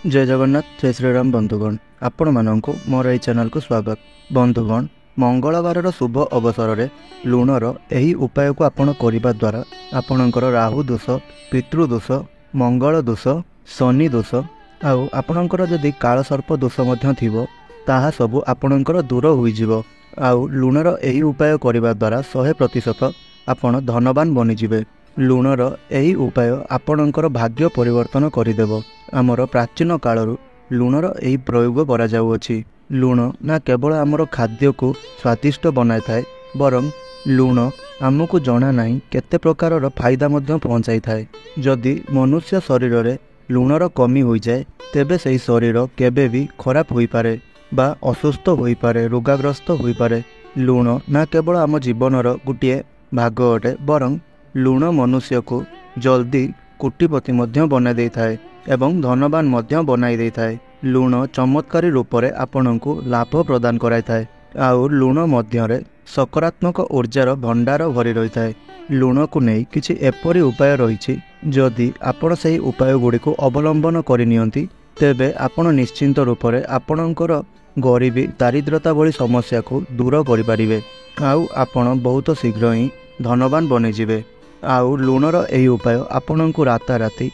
जय जगन्नाथ जय श्रीराम बंधुगण आपण मानक मोर ये चैनल को स्वागत। बंधुगण मंगलवार शुभ अवसर में लुणर यही उपाय को आपण करने द्वारा आपणकर राहु दोष पितृदोष मंगल दोष शनि दोष आपणकर जदि काल सर्प दोष थिबो ताहा सबु आपणकर दूर होइजिवो। आउ लुणर यही उपाय करने द्वारा 100% आपण धनवान बनिजिवे। लुणर यही उपाय आपणकर भाग्य परिवर्तन करदेव। आमर प्राचीन कालरू लुणर यही प्रयोग करा जाउअछि। लुण ना केवल आमर खाद्य को स्वादिष्ट बनाए थाए बरं लुण आमको जना नहीं केते प्रकार फायदा मध्य पहुँचाई थाए। जदि मनुष्य शरीर में लुणर कमी हो जाए तेबे सही शरीर केबे भी खराब होई पारे बा असुस्थ होई पारे रोगाग्रस्त होई पारे। लुण ना केवल आम जीवनर गोटे भाग अटे बरं लुण मनुष्य को जल्दी कोटिपति मध्य बना दे थाए एवं धनवान मध्य बनाई दे थाए। लुण चमत्कारी रूप से आपण को लाभ प्रदान कराई थाए। आउ लुण मध्य सकारात्मक ऊर्जार भंडार भरी रही थाए। लुण को नहीं किछि एपरि उपाय रही जदि आपण सही उपाय गुड़ी को अवलंबन करनियंती तेबे आपण निश्चिंत रूप से आपणकर गरीबी दारिद्रता भली समस्या को दूर करिपारिबे। आउ आपण बहुत शीघ्र ही धनवान बनिजिवे। आउ लुणर यही उपाय आपण को राताराति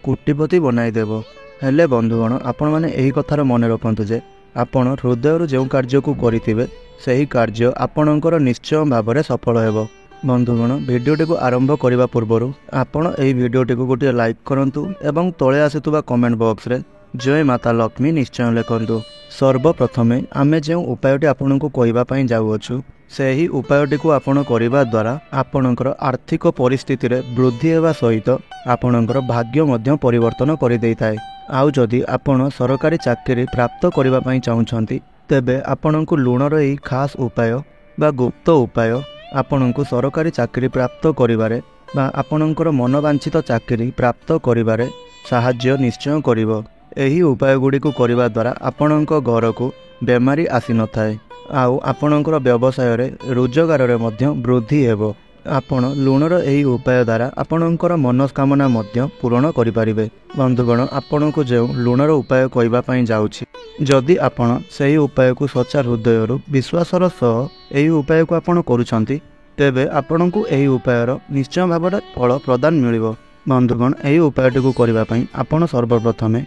कोटिपति बनाई देव। हेले बंधुगण आपण मैंने यही कथार मन रखु जे आपण हृदय जो कार्य को करिथिबे सही कार्य आपणकर निश्चय भाव में सफल हेबो। बंधुगण भिडियोटी को आरंभ करने पूर्व आपण यही भिडियोटी को गोटे लाइक करंतु एवं तले आसुवा कमेंट बॉक्स रे जय माता लक्ष्मी निश्चय लिखंतु। सर्वप्रथमे आमे जो उपायटी आपन को कहवाई जाऊँ से ही उपायटी को आपण करने द्वारा आपणकर आर्थिक परिस्थिति रे वृद्धि हेबा सहित आपणकर भाग्य मध्य परिवर्तन कर दे थाए। आउ जदि आपण सरकारी चाकरी प्राप्त करने चाहूँगी तेबे आपण को लुणर यही खास उपाय बा गुप्त उपाय आपण को सरकारी चाकरी प्राप्त करिबारे बा आपणकर मनोवांछित चाकरी प्राप्त करिबारे साहाय्य निश्चय करिवो। एही उपाय गुड़ी को करने द्वारा आपणक घर को बेमारी आसी न थाए। आउ आपणकर व्यवसाय रे रोजगार रे मध्य वृद्धि हेबो। आपण लुणर यही उपाय द्वारा आपणकर मनस्कामना मध्य पूरण करिपारिबे। बंधुगण आपण को जो लुणर उपाय कहवाई जाउछि जदि आपण सही उपाय को सच्चा हृदय विश्वासर सह यही उपाय को आपण करूछंती तेबे आपण को यही उपायर निश्चय भाव फल प्रदान मिलिबो। बंधुगण यही उपायटी को करने आपण सर्वप्रथमे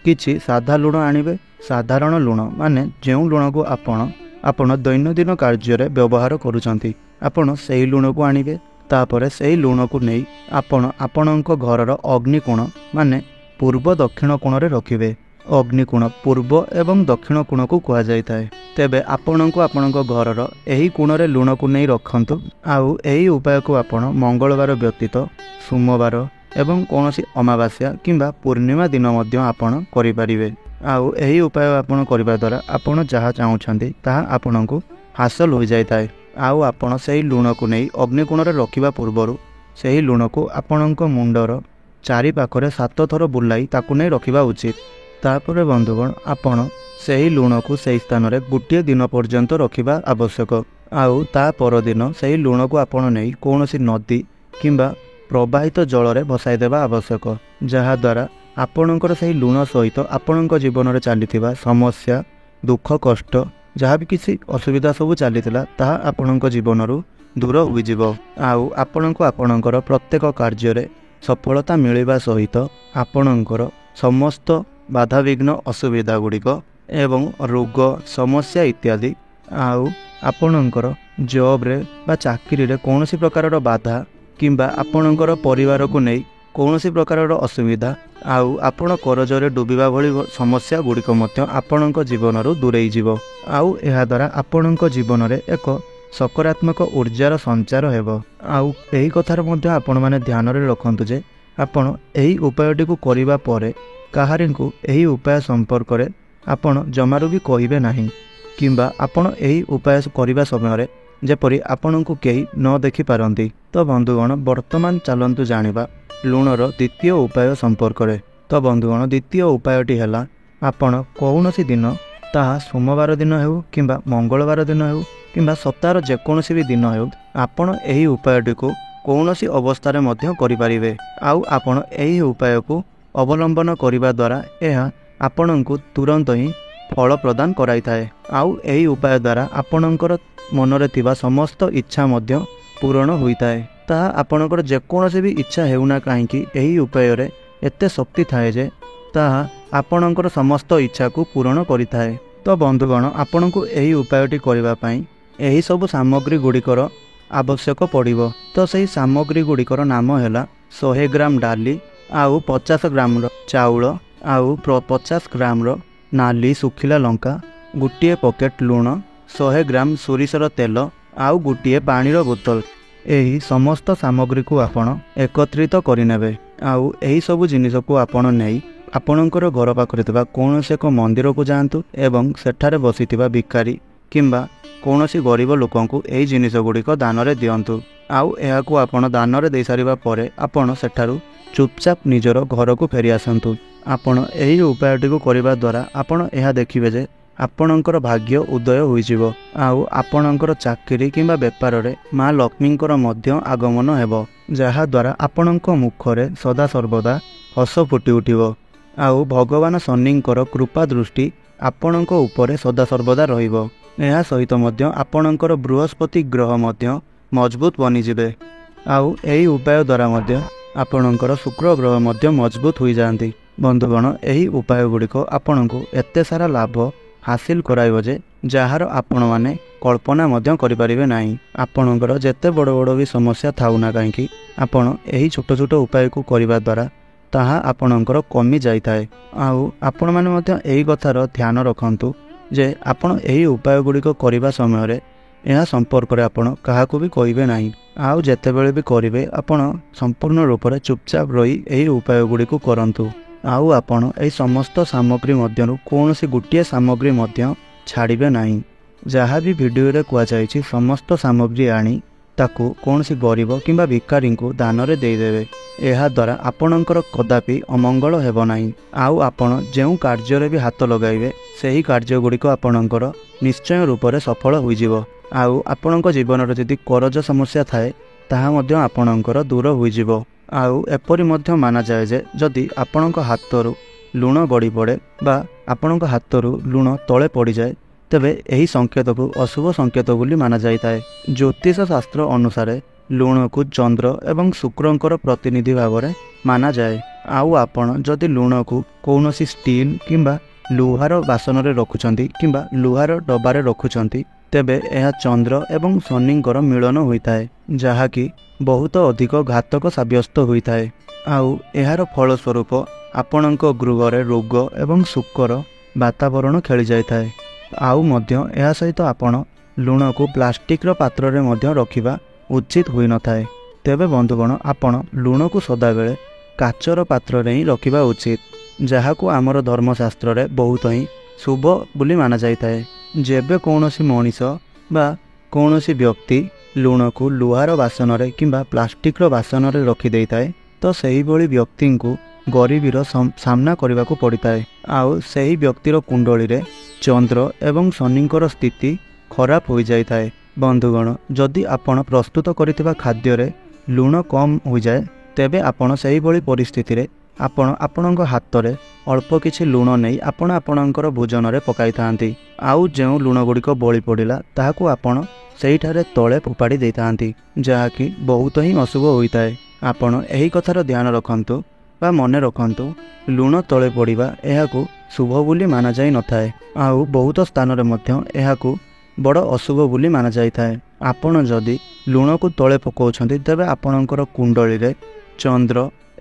किछि साधा लुण आनिबे। साधारण लुण माने जो लुण को आपण दैनंदिन कार्य रे व्यवहार करूछंती आपण सही लुण को आनिबे। तापर सही लुण को नहीं आपणक घरर अग्निकोण माने पूर्व दक्षिण कोण रे रखिबे। अग्निकोण पूर्व एवं दक्षिण कोण को कहा जाय थाए। तेबे आपणक आपणक घरर एही कोण रे लुण को नहीं रखंतु। आउ एही उपाय को आपण मंगलवार व्यतीत सोमवार एवं कौनसी अमावास्या किंबा पूर्णिमा दिन मध्य आपण करिपारिबे। आउ एही उपाय आपण करबा द्वारा आपण जहाँ चाहूँगी ताहा आपण को हासिल हो जाय थाए। आउ आपण सही लुण को नहीं अग्निकोण रे रखिबा पूर्वरु सही लुण को आपणक मुंडर चारि पाखरे 7 थर बुलाई ताकू नहीं रखिबा उचित। तापर बंधुगण आपण सही लुण को सही स्थान रे गोटे दिन पर्यंत रखिबा आवश्यक। आउ ता पर दिन सही लुण को आपण नहीं कौनसी नदी किंबा प्रवाहित जल रे भसाई देवा आवश्यक। जहा द्वारा आपणकर सही लुण सहित आपणक जीवन में चलीथिबा समस्या दुख कष्ट जहाँ भी किसी असुविधा सब चलीथिला ताहा आपणक जीवनरू दूर होइजिवो। आउ आपणको आपणकर प्रत्येक कार्य रे सफलता मिलिबा सहित आपणकर समस्त बाधाविघ्न असुविधा गुड़िक एवं रोग समस्या इत्यादि आउ आपणकर जॉब रे बा चाकरी रे कौनसी प्रकार बाधा किंबा आपणकर परिवार को नहीं कौनसी प्रकार असुविधा आउ आपण करजरे डूबिबा भली समस्या गुड़िक मध्य आपणक जीवनरू दूरेई जीवो। आउ एहा द्वारा आपणक जीवन रे एक सकारात्मक ऊर्जार संचार हेबो। आउ एही कथार मध्य आपण माने ध्यान रे रखंतु जे आपण एही उपायटी को करिबा परे काहारिंकु एही उपाय संपर्क रे आपण जमारू भी कहिबे नाही किंबा आपण एही उपाय करिबा समय रे जेपरि आपण को केही न देखि पारंती। तो बंधुगण वर्तमान चलंतु जानिबा लुणर द्वितीय उपाय संपर्क रे। तो बंधुगण द्वितीय उपायटी है आपण कौनसी दिन ताहा सोमवार दिन हो किंबा मंगलवार दिन हो किंबा सप्ताह जेकोसी भी दिन हो आपण एही उपायटी को कौनसी अवस्था रे मध्य करि परिबे। आउ आपण एही उपाय को अवलंबन करने द्वारा यह ଆପଣଙ୍କୁ ତୁରନ୍ତ ହିଁ ଫଳ ପ୍ରଦାନ କରାଇଥାଏ। ଆଉ ଏହି ଉପାୟ ଦ୍ୱାରା ଆପଣଙ୍କର ମନରେ ଥିବା ସମସ୍ତ ଇଚ୍ଛା ମଧ୍ୟ ପୂରଣ ହୋଇଥାଏ। ତାହା ଆପଣଙ୍କର ଯେକୌଣସି ବି ଇଚ୍ଛା ହେଉନା କାହିଁକି ଏହି ଉପାୟରେ ଏତେ ଶକ୍ତି ଥାଏ ଯେ ତାହା ଆପଣଙ୍କର ସମସ୍ତ ଇଚ୍ଛାକୁ ପୂରଣ କରିଥାଏ। ତ ବନ୍ଧୁଗଣ, ଆପଣଙ୍କୁ ଏହି ଉପାୟଟି କରିବା ପାଇଁ ଏହି ସବୁ ସାମଗ୍ରୀ ଗୁଡ଼ିକର ଆବଶ୍ୟକ ପଡ଼ିବ। ତ ସେହି ସାମଗ୍ରୀ ଗୁଡ଼ିକର ନାମ ହେଲା 100 ଗ୍ରାମ ଡାଲି, ଆଉ 50 ଗ୍ରାମର ଚାଉଳ, ଆଉ 50 ଗ୍ରାମର ନାଲି ଶୁଖିଲା ଲଙ୍କା, ଗୋଟିଏ ପକେଟ୍ ଲୁଣ, 100 ଗ୍ରାମ ସୋରିଷର ତେଲ, ଆଉ ଗୋଟିଏ ପାଣିର ବୋତଲ। ଏହି ସମସ୍ତ ସାମଗ୍ରୀକୁ ଆପଣ ଏକତ୍ରିତ କରିନେବେ। ଆଉ ଏହି ସବୁ ଜିନିଷକୁ ଆପଣ ନେଇ ଆପଣଙ୍କର ଘର ପାଖରେ ଥିବା କୌଣସି ଏକ ମନ୍ଦିରକୁ ଯାଆନ୍ତୁ ଏବଂ ସେଠାରେ ବସିଥିବା ଭିକାରୀ କିମ୍ବା କୌଣସି ଗରିବ ଲୋକଙ୍କୁ ଏହି ଜିନିଷ ଗୁଡ଼ିକ ଦାନରେ ଦିଅନ୍ତୁ। ଆଉ ଏହାକୁ ଆପଣ ଦାନରେ ଦେଇସାରିବା ପରେ ଆପଣ ସେଠାରୁ ଚୁପଚାପ ନିଜର ଘରକୁ ଫେରି ଆସନ୍ତୁ। ଆପଣ ଏହି ଉପାୟଟିକୁ କରିବା ଦ୍ୱାରା ଆପଣ ଏହା ଦେଖିବେ ଯେ ଆପଣଙ୍କର ଭାଗ୍ୟ ଉଦୟ ହୋଇଯିବ। ଆଉ ଆପଣଙ୍କର ଚାକିରି କିମ୍ବା ବେପାରରେ ମା ଲକ୍ଷ୍ମୀଙ୍କର ମଧ୍ୟ ଆଗମନ ହେବ, ଯାହାଦ୍ୱାରା ଆପଣଙ୍କ ମୁଖରେ ସଦାସର୍ବଦା ହସ ଫୁଟି ଉଠିବ। ଆଉ ଭଗବାନ ଶନିଙ୍କର କୃପା ଦୃଷ୍ଟି ଆପଣଙ୍କ ଉପରେ ସଦାସର୍ବଦା ରହିବ। ଏହା ସହିତ ମଧ୍ୟ ଆପଣଙ୍କର ବୃହସ୍ପତି ଗ୍ରହ ମଧ୍ୟ ମଜବୁତ ବନିଯିବେ। ଆଉ ଏହି ଉପାୟ ଦ୍ୱାରା ମଧ୍ୟ ଆପଣଙ୍କର ଶୁକ୍ର ଗ୍ରହ ମଧ୍ୟ ମଜବୁତ ହୋଇଯାଆନ୍ତି। ବନ୍ଧୁଗଣ, ଏହି ଉପାୟ ଗୁଡ଼ିକ ଆପଣଙ୍କୁ ଏତେ ସାରା ଲାଭ ହାସିଲ କରାଇବ ଯେ ଯାହାର ଆପଣମାନେ କଳ୍ପନା ମଧ୍ୟ କରିପାରିବେ ନାହିଁ। ଆପଣଙ୍କର ଯେତେ ବଡ଼ ବଡ଼ ବି ସମସ୍ୟା ଥାଉ ନା କାହିଁକି, ଆପଣ ଏହି ଛୋଟ ଛୋଟ ଉପାୟକୁ କରିବା ଦ୍ୱାରା ତାହା ଆପଣଙ୍କର କମି ଯାଇଥାଏ। ଆଉ ଆପଣମାନେ ମଧ୍ୟ ଏହି କଥାର ଧ୍ୟାନ ରଖନ୍ତୁ ଯେ ଆପଣ ଏହି ଉପାୟ ଗୁଡ଼ିକ କରିବା ସମୟରେ ଏହା ସମ୍ପର୍କରେ ଆପଣ କାହାକୁ ବି କହିବେ ନାହିଁ। ଆଉ ଯେତେବେଳେ ବି କରିବେ ଆପଣ ସମ୍ପୂର୍ଣ୍ଣ ରୂପରେ ଚୁପଚାପ ରହି ଏହି ଉପାୟ ଗୁଡ଼ିକୁ କରନ୍ତୁ। ଆଉ ଆପଣ ଏହି ସମସ୍ତ ସାମଗ୍ରୀ ମଧ୍ୟରୁ କୌଣସି ଗୋଟିଏ ସାମଗ୍ରୀ ମଧ୍ୟ ଛାଡ଼ିବେ ନାହିଁ। ଯାହା ବି ଭିଡ଼ିଓରେ କୁହାଯାଇଛି ସମସ୍ତ ସାମଗ୍ରୀ ଆଣି ତାକୁ କୌଣସି ଗରିବ କିମ୍ବା ଭିକାରୀଙ୍କୁ ଦାନରେ ଦେଇଦେବେ। ଏହାଦ୍ୱାରା ଆପଣଙ୍କର କଦାପି ଅମଙ୍ଗଳ ହେବ ନାହିଁ। ଆଉ ଆପଣ ଯେଉଁ କାର୍ଯ୍ୟରେ ବି ହାତ ଲଗାଇବେ ସେହି କାର୍ଯ୍ୟ ଗୁଡ଼ିକ ଆପଣଙ୍କର ନିଶ୍ଚୟ ରୂପରେ ସଫଳ ହୋଇଯିବ। ଆଉ ଆପଣଙ୍କ ଜୀବନରେ ଯଦି କରଜ ସମସ୍ୟା ଥାଏ ତାହା ମଧ୍ୟ ଆପଣଙ୍କର ଦୂର ହୋଇଯିବ। ଆଉ ଏପରି ମଧ୍ୟ ମାନାଯାଏ ଯେ ଯଦି ଆପଣଙ୍କ ହାତରୁ ଲୁଣ ଗଡ଼ି ପଡ଼େ ବା ଆପଣଙ୍କ ହାତରୁ ଲୁଣ ତଳେ ପଡ଼ିଯାଏ ତେବେ ଏହି ସଂକେତକୁ ଅଶୁଭ ସଂକେତ ବୋଲି ମାନାଯାଇଥାଏ। ଜ୍ୟୋତିଷ ଶାସ୍ତ୍ର ଅନୁସାରେ ଲୁଣକୁ ଚନ୍ଦ୍ର ଏବଂ ଶୁକ୍ରଙ୍କର ପ୍ରତିନିଧି ଭାବରେ ମାନାଯାଏ। ଆଉ ଆପଣ ଯଦି ଲୁଣକୁ କୌଣସି ଷ୍ଟିଲ୍ କିମ୍ବା ଲୁହାର ବାସନରେ ରଖୁଛନ୍ତି କିମ୍ବା ଲୁହାର ଡବାରେ ରଖୁଛନ୍ତି ତେବେ ଏହା ଚନ୍ଦ୍ର ଏବଂ ଶନିଙ୍କର ମିଳନ ହୋଇଥାଏ, ଯାହାକି ବହୁତ ଅଧିକ ଘାତକ ସାବ୍ୟସ୍ତ ହୋଇଥାଏ। ଆଉ ଏହାର ଫଳସ୍ୱରୂପ ଆପଣଙ୍କ ଗୃହରେ ରୋଗ ଏବଂ ଶୁକର ବାତାବରଣ ଖେଳି ଯାଇଥାଏ। ଆଉ ମଧ୍ୟ ଏହା ସହିତ ଆପଣ ଲୁଣକୁ ପ୍ଲାଷ୍ଟିକର ପାତ୍ରରେ ମଧ୍ୟ ରଖିବା ଉଚିତ ହୋଇନଥାଏ। ତେବେ ବନ୍ଧୁଗଣ, ଆପଣ ଲୁଣକୁ ସଦାବେଳେ କାଚର ପାତ୍ରରେ ହିଁ ରଖିବା ଉଚିତ, ଯାହାକୁ ଆମର ଧର୍ମଶାସ୍ତ୍ରରେ ବହୁତ ହିଁ ଶୁଭ ବୋଲି ମାନାଯାଇଥାଏ। ଯେବେ କୌଣସି ମଣିଷ ବା କୌଣସି ବ୍ୟକ୍ତି ଲୁଣକୁ ଲୁହାର ବାସନରେ କିମ୍ବା ପ୍ଲାଷ୍ଟିକର ବାସନରେ ରଖିଦେଇଥାଏ ତ ସେହିଭଳି ବ୍ୟକ୍ତିଙ୍କୁ ଗରିବୀର ସାମ୍ନା କରିବାକୁ ପଡ଼ିଥାଏ। ଆଉ ସେହି ବ୍ୟକ୍ତିର କୁଣ୍ଡଳୀରେ ଚନ୍ଦ୍ର ଏବଂ ଶନିଙ୍କର ସ୍ଥିତି ଖରାପ ହୋଇଯାଇଥାଏ। ବନ୍ଧୁଗଣ, ଯଦି ଆପଣ ପ୍ରସ୍ତୁତ କରିଥିବା ଖାଦ୍ୟରେ ଲୁଣ କମ୍ ହୋଇଯାଏ ତେବେ ଆପଣ ସେହିଭଳି ପରିସ୍ଥିତିରେ ଆପଣ ଆପଣଙ୍କ ହାତରେ ଅଳ୍ପ କିଛି ଲୁଣ ନେଇ ଆପଣ ଆପଣଙ୍କର ଭୋଜନରେ ପକାଇଥାନ୍ତି। ଆଉ ଯେଉଁ ଲୁଣ ଗୁଡ଼ିକ ବଳି ପଡ଼ିଲା ତାହାକୁ ଆପଣ ସେହିଠାରେ ତଳେ ଫୋପାଡ଼ି ଦେଇଥାନ୍ତି, ଯାହାକି ବହୁତ ହିଁ ଅଶୁଭ ହୋଇଥାଏ। ଆପଣ ଏହି କଥାର ଧ୍ୟାନ ରଖନ୍ତୁ ବା ମନେ ରଖନ୍ତୁ, ଲୁଣ ତଳେ ପଡ଼ିବା ଏହାକୁ ଶୁଭ ବୋଲି ମାନାଯାଇ ନଥାଏ। ଆଉ ବହୁତ ସ୍ଥାନରେ ମଧ୍ୟ ଏହାକୁ ବଡ଼ ଅଶୁଭ ବୋଲି ମାନାଯାଇଥାଏ। ଆପଣ ଯଦି ଲୁଣକୁ ତଳେ ପକାଉଛନ୍ତି ତେବେ ଆପଣଙ୍କର କୁଣ୍ଡଳୀରେ ଚନ୍ଦ୍ର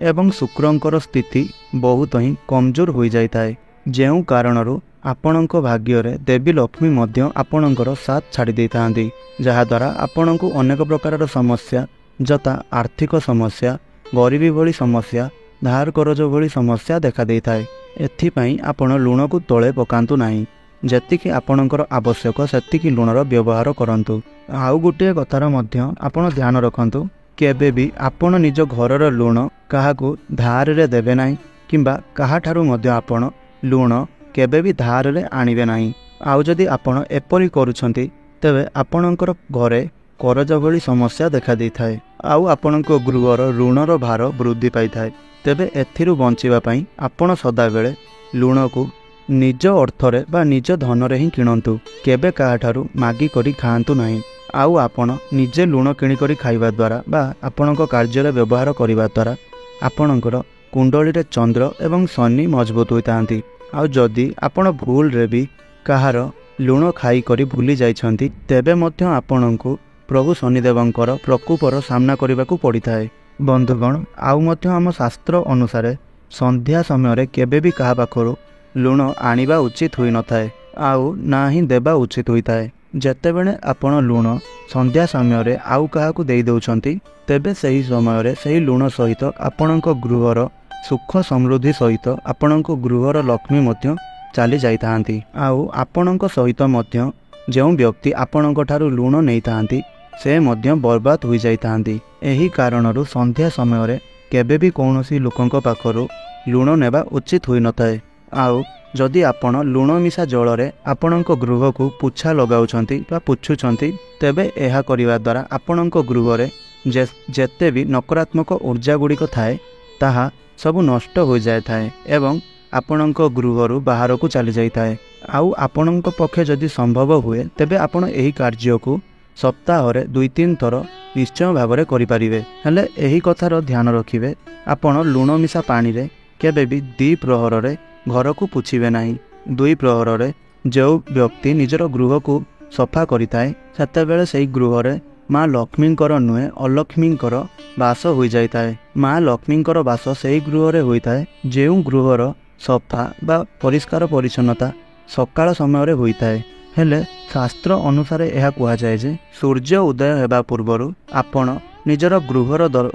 ଏବଂ ଶୁକ୍ରଙ୍କର ସ୍ଥିତି ବହୁତ ହିଁ କମଜୋର ହୋଇଯାଇଥାଏ, ଯେଉଁ କାରଣରୁ ଆପଣଙ୍କ ଭାଗ୍ୟରେ ଦେବୀ ଲକ୍ଷ୍ମୀ ମଧ୍ୟ ଆପଣଙ୍କର ସାଥ ଛାଡ଼ି ଦେଇଥାନ୍ତି, ଯାହାଦ୍ୱାରା ଆପଣଙ୍କୁ ଅନେକ ପ୍ରକାରର ସମସ୍ୟା ଯଥା ଆର୍ଥିକ ସମସ୍ୟା, ଗରିବୀ ଭଳି ସମସ୍ୟା, ଧାର କରଜ ଭଳି ସମସ୍ୟା ଦେଖାଦେଇଥାଏ। ଏଥିପାଇଁ ଆପଣ ଲୁଣକୁ ତଳେ ପକାନ୍ତୁ ନାହିଁ। ଯେତିକି ଆପଣଙ୍କର ଆବଶ୍ୟକ ସେତିକି ଲୁଣର ବ୍ୟବହାର କରନ୍ତୁ। ଆଉ ଗୋଟିଏ କଥାର ମଧ୍ୟ ଆପଣ ଧ୍ୟାନ ରଖନ୍ତୁ, କେବେ ବି ଆପଣ ନିଜ ଘରର ଲୁଣ କାହାକୁ ଧାରରେ ଦେବେ ନାହିଁ କିମ୍ବା କାହାଠାରୁ ମଧ୍ୟ ଆପଣ ଲୁଣ କେବେ ବି ଧାରରେ ଆଣିବେ ନାହିଁ। ଆଉ ଯଦି ଆପଣ ଏପରି କରୁଛନ୍ତି ତେବେ ଆପଣଙ୍କର ଘରେ କରଜ ଭଳି ସମସ୍ୟା ଦେଖାଦେଇଥାଏ ଆଉ ଆପଣଙ୍କ ଗୃହର ଋଣର ଭାର ବୃଦ୍ଧି ପାଇଥାଏ। ତେବେ ଏଥିରୁ ବଞ୍ଚିବା ପାଇଁ ଆପଣ ସଦାବେଳେ ଲୁଣକୁ निज अर्थरे बा निज धनरे ही किणतु केबे काहाठारु मागी करी खाआंतु नाही। आउ आपण निजे लुण किणिकरी खाइबा द्वारा बा आपणक कार्य व्यवहार करने द्वारा आपणकर कुंडली रे चंद्र एवं शनि मजबूत होइतांती। आउ जदि आपण भूल रे भी कहार लुण खाई करी भूली जाइछंती तेबे मध्य आपणको प्रभु शनिदेवंकर प्रकोपर सामना करने को पड़ी थाए। बंधुगण आउ मध्य आम शास्त्र अनुसार संध्या समय केबे भी कहा पाखरु लुण आनिबा उचित होई न थाए आउ ना ही देबा उचित होई थाए। जेतेबेले आपण लुण संध्या समय रे आउ काहाकू देई दउछंती तेबे सही समय रे सही लुण सहित आपणक गृहर सुख समृद्धि सहित आपणक गृहर लक्ष्मी मध्य चली जाइतांती। आउ आपणक सहित मध्य जो व्यक्ति आपणक ठारू लुण नहीं थांती से मध्य बर्बाद हो जाइतांती। एही कारणरू संध्या समय रे केबे भी कौनसी लोकंक पाखरु लुण नेबा उचित होई न थाए। आउ जदि आपण लुण मिशा जल रे आपणक गृह को पुछा लगाउछंती बा पुछुछंती तेबे एहा करिवा द्वारा आपणक गृह रे जेते भी नकारात्मक ऊर्जा गुड़िक थाए ताहा सबु नष्ट हो जाए थाए एवं आपणक गृहरु बाहर को चली जाई थाए। आउ आपणक पक्षे जदि संभव हुए तेबे आपण एही कार्य को सप्ताह रे 2-3 थर निश्चय भाव में करिपारिबे। हेले एही कथार ध्यान रखिबे आपण लुण मिशा पानी रे केबे भी 2 प्रहर रे घर को पुछिबे नाही। 2 प्रहर रे जो व्यक्ति निजर गृह को सफा करिताए सेतेबेले सेही गृह रे माँ लक्ष्मींकर नुहे अलक्ष्मींकर बास हो जाए। माँ लक्ष्मींकर बास सेही गृह रे होइताए जो गृहर सफा बा परिष्कार परिच्छन्नता सकाळ समय रे होइताए। हेले शास्त्र अनुसार यह कहा जाए जे सूर्य उदय हेबा पूर्वरु आपण निजर गृहर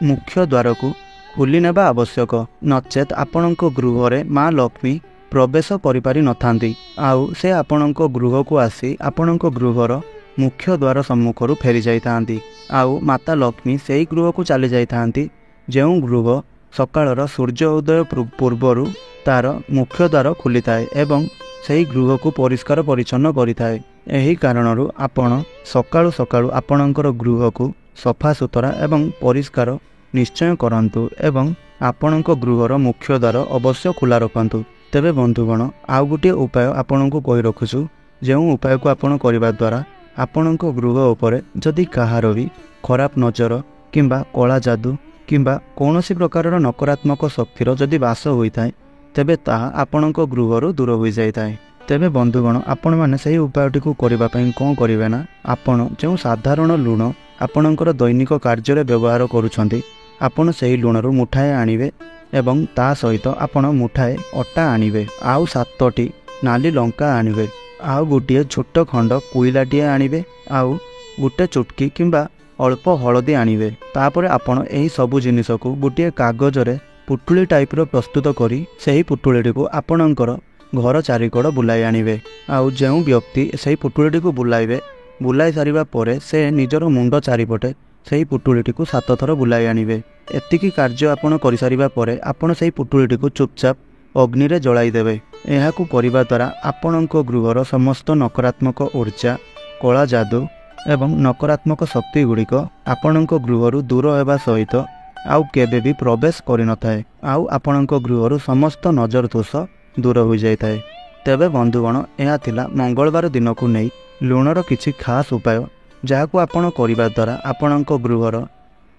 मुख्य द्वार को खोली नेबा आवश्यक नचेत आपणक गृह रे माँ लक्ष्मी प्रवेश करिपारि नथांती। आउ से आपणक गृह को आसी आपणक गृहर मुख्य द्वार सम्मुखरु फेरी जाइतांती। आउ माता लक्ष्मी सेही गृह को चली जाइतांती जो गृह सकाळर सूर्य उदय पूर्वरु तार मुख्य द्वार खोली थाए एवं सेही गृह को परिष्कार परिच्छन्न करिथाए। एही कारणरू आपण सकाळु सकाळु आपणकर गृह को सफा सुतरा एवं परिष्कार निश्चय करंतु एवं आपणक गृहर मुख्य द्वार अवश्य खुला रखंतु। तेबे बंधुगण आउ गोटे उपाय आपणको कहि रखुछु जो उपाय को आपण करिबा द्वारा आपणक गृह उपरे जदि कहार भी खराब नजर किंबा कला जादू किंबा कौनसी प्रकार नकारात्मक शक्तिर जदि बास होइथाए तेबे ताहा आपणक गृहरु दूर हो जाइथाए। तेबे बंधुगण आपण माने सही उपायटी को करिबा पई कोन करिवे ना आपण जो साधारण लुण आपणकर दैनिक कार्य रे व्यवहार करूछंती आपण सही लुणरु मुठाए आनिबे एवं ता सहित आपण मुठाए अटा आनिबे आउ 7टी नाली लंका आनिबे आउ गोटे छोट खंड कोइलाटीए आनिबे आउ गोटे चुटकी किंबा अल्प हलदी आनिबे। तापर आपण एही सबु जिनिस को गोटे कागज रे पुटुली टाइप रो प्रस्तुत करी सही पुटुली को आपणकर घर चारिकड़ बुलाई आनिबे। आउ जो व्यक्ति सही पुटुली को बुलाई सारिबा परे से निजर मुंड चारिपटे सही पुटुली को 7 थर बुलाई आनिबे। एतिकी कार्य आपण करि सारिबा परे आपण सही पुटुली को चुपचाप अग्नि रे जलाई देबे। एहाकू करिबा द्वारा आपणक गृहर समस्त नकारात्मक ऊर्जा कला जादू एवं नकारात्मक शक्ति गुड़िक आपणक गृहरु दूर हेबा सहित आउ केबे भी प्रवेश करि न थाए आउ आपणक गृहरु समस्त नजर दोष दूर हो जाइए। तेबे बंधुगण यह थिला मंगलवार दिन को नहीं लुणर किछि खास उपाय जहाकू आपण करिबा द्वारा आपणक गृहर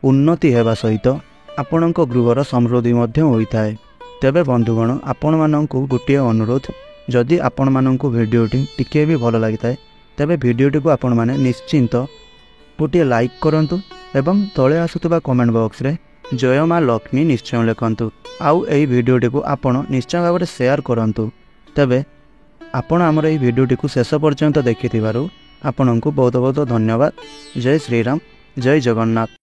उन्नति हेबा सहित आपणक गृहर समृद्धि मध्य होइथाए। तेबे बंधुगण आपण माननकु गोटे अनुरोध जदि आपण माननकु भिडियोटी टिके भी भल लागिथाए तेबे भिडियोटी को आपण माने निश्चिंत गोटे लाइक करंतु एवं तले आसुतबा कमेंट बॉक्स रे जय माँ लक्ष्मी निश्चय लिखंतु आउ एही भिडियोटी को आपण निश्चय भाव में शेयर करंतु। तेबे आपण आमर एही भिडियोटी को शेष पर्यंत देखिथिबारु आपनकु बहुत बहुत धन्यवाद। जय श्रीराम, जय जगन्नाथ।